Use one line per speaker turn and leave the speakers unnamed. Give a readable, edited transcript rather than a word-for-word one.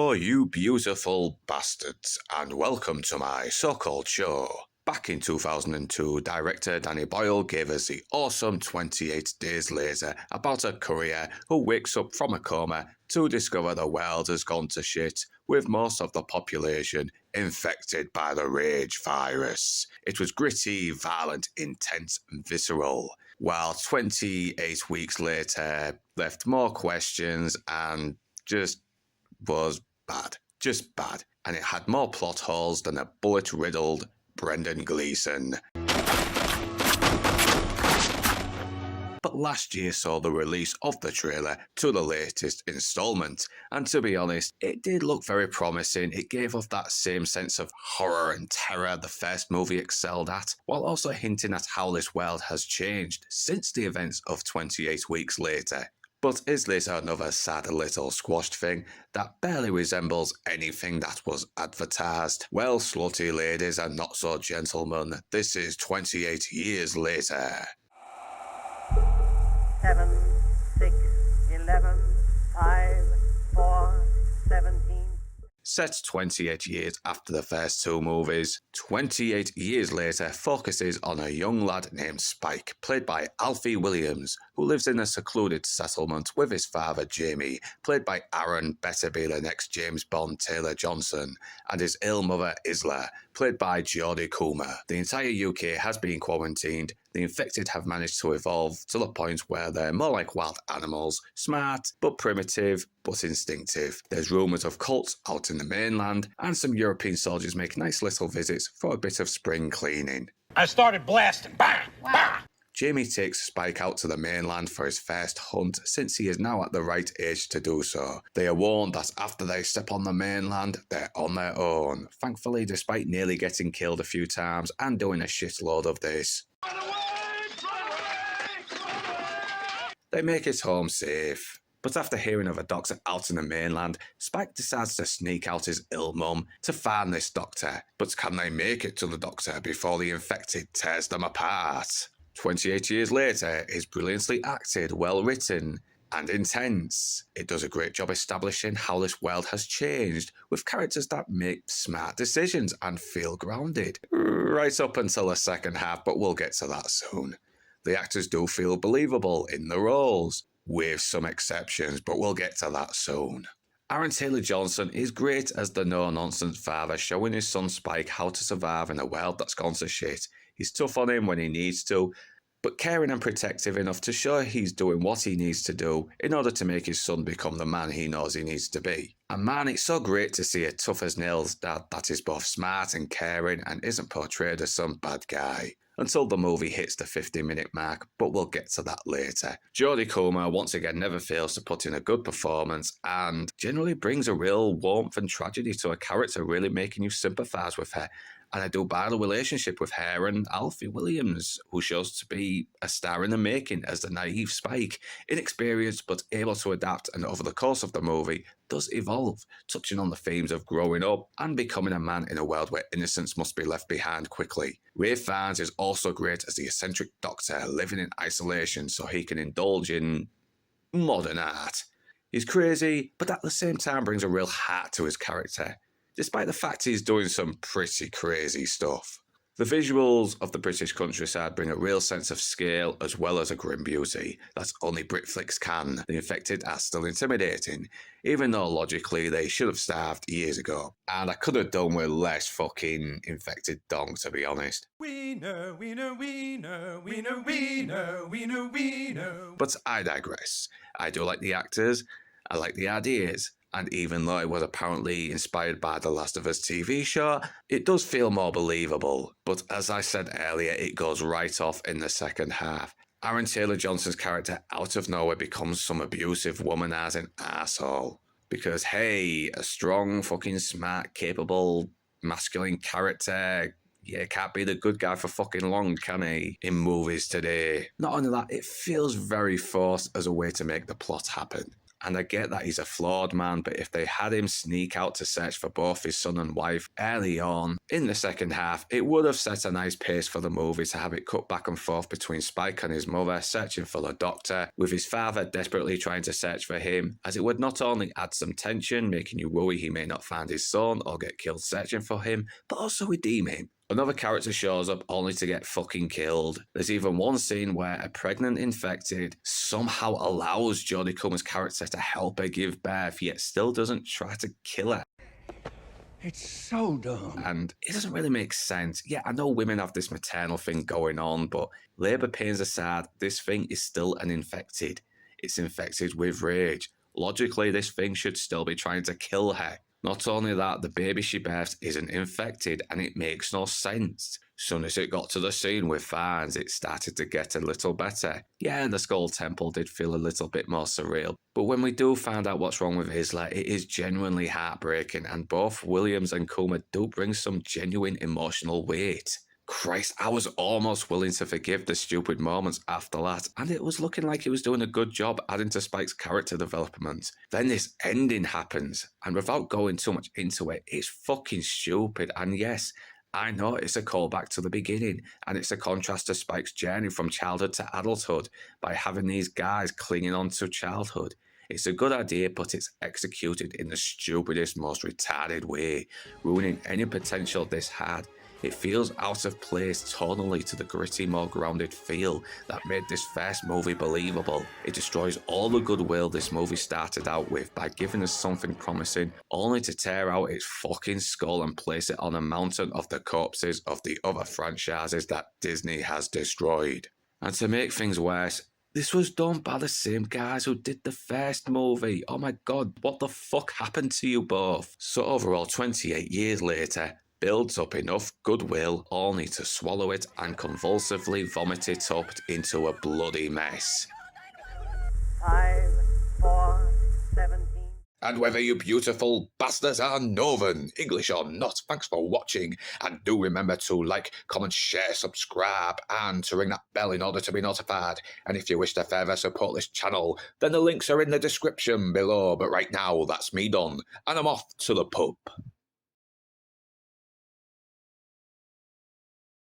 Hello, you beautiful bastards, and welcome to my so-called show. Back in 2002, director Danny Boyle gave us the awesome 28 Days Later about a courier who wakes up from a coma to discover the world has gone to shit, with most of the population infected by the rage virus. It was gritty, violent, intense, and visceral, while 28 weeks later left more questions and just was bad. Just bad. And it had more plot holes than a bullet-riddled Brendan Gleeson. But last year saw the release of the trailer to the latest instalment, and to be honest, it did look very promising. It gave off that same sense of horror and terror the first movie excelled at, while also hinting at how this world has changed since the events of 28 weeks later. But is this another sad little squashed thing that barely resembles anything that was advertised? Well, slutty ladies and not so gentlemen, this is 28 years later.
7, 6, 11, 5, 4, 17.
Set 28 years after the first two movies, 28 years later focuses on a young lad named Spike, played by Alfie Williams, who lives in a secluded settlement with his father Jamie, played by Aaron, better be the next James Bond Taylor Johnson, and his ill mother Isla, played by Jodie Comer. The entire UK has been quarantined. The infected have managed to evolve to the point where they're more like wild animals, smart but primitive but instinctive. There's rumours of cults out in the mainland, and some European soldiers make nice little visits for a bit of spring cleaning.
I started blasting. Bang! Bang!
Jamie takes Spike out to the mainland for his first hunt, since he is now at the right age to do so. They are warned that after they step on the mainland, they're on their own. Thankfully, despite nearly getting killed a few times and doing a shitload of this, they make it home safe. But after hearing of a doctor out in the mainland, Spike decides to sneak out his ill mum to find this doctor. But can they make it to the doctor before the infected tears them apart? 28 years later is brilliantly acted, well written, and intense. It does a great job establishing how this world has changed, with characters that make smart decisions and feel grounded. Right up until the second half, but we'll get to that soon. The actors do feel believable in the roles, with some exceptions, but we'll get to that soon. Aaron Taylor Johnson is great as the no-nonsense father, showing his son Spike how to survive in a world that's gone to shit. He's tough on him when he needs to, but caring and protective enough to show he's doing what he needs to do in order to make his son become the man he knows he needs to be. And man, it's so great to see a tough-as-nails dad that is both smart and caring and isn't portrayed as some bad guy. Until the movie hits the 50-minute mark, but we'll get to that later. Jodie Comer once again never fails to put in a good performance and generally brings a real warmth and tragedy to a character, really making you sympathise with her. And I do buy the relationship with her and Alfie Williams, who shows to be a star in the making as the naive Spike, inexperienced but able to adapt, and over the course of the movie does evolve, touching on the themes of growing up and becoming a man in a world where innocence must be left behind quickly. Ralph Fiennes is also great as the eccentric doctor living in isolation so he can indulge in modern art. He's crazy, but at the same time brings a real heart to his character, despite the fact he's doing some pretty crazy stuff. The visuals of the British countryside bring a real sense of scale as well as a grim beauty that only Brit flicks can. The infected are still intimidating, even though logically they should have starved years ago. And I could have done with less fucking infected dong, to be honest.
We know, we know, we know, we know, we know, we know, we know.
But I digress. I do like the actors, I like the ideas, and even though it was apparently inspired by the Last of Us TV show, it does feel more believable. But as I said earlier, it goes right off in the second half. Aaron Taylor Johnson's character out of nowhere becomes some abusive womanizing arsehole. Because hey, a strong, fucking smart, capable, masculine character, yeah, can't be the good guy for fucking long, can he? In movies today. Not only that, it feels very forced as a way to make the plot happen. And I get that he's a flawed man, but if they had him sneak out to search for both his son and wife early on in the second half, it would have set a nice pace for the movie to have it cut back and forth between Spike and his mother searching for the doctor, with his father desperately trying to search for him, as it would not only add some tension, making you worry he may not find his son or get killed searching for him, but also redeem him. Another character shows up only to get fucking killed. There's even one scene where a pregnant infected somehow allows Jodie Comer's character to help her give birth, yet still doesn't try to kill her.
It's so dumb.
And it doesn't really make sense. Yeah, I know women have this maternal thing going on, but labour pains aside, this thing is still an infected. It's infected with rage. Logically, this thing should still be trying to kill her. Not only that, the baby she births isn't infected, and it makes no sense. Soon as it got to the scene with Farns, it started to get a little better. Yeah, the Skull Temple did feel a little bit more surreal, but when we do find out what's wrong with Isla, it is genuinely heartbreaking, and both Williams and Coomer do bring some genuine emotional weight. Christ, I was almost willing to forgive the stupid moments after that, and it was looking like he was doing a good job adding to Spike's character development. Then this ending happens, and without going too much into it, it's fucking stupid, and yes, I know it's a callback to the beginning, and it's a contrast to Spike's journey from childhood to adulthood by having these guys clinging on to childhood. It's a good idea, but it's executed in the stupidest, most retarded way, ruining any potential this had. It feels out of place tonally to the gritty, more grounded feel that made this first movie believable. It destroys all the goodwill this movie started out with by giving us something promising, only to tear out its fucking skull and place it on a mountain of the corpses of the other franchises that Disney has destroyed. And to make things worse, this was done by the same guys who did the first movie. Oh my god, what the fuck happened to you both? So overall, 28 years later, builds up enough goodwill only to swallow it and convulsively vomit it up into a bloody mess.
5, 4, 17.
And whether you beautiful bastards are Northern, English or not, thanks for watching, and do remember to like, comment, share, subscribe, and to ring that bell in order to be notified. And if you wish to further support this channel, then the links are in the description below. But right now, that's me done, and I'm off to the pub.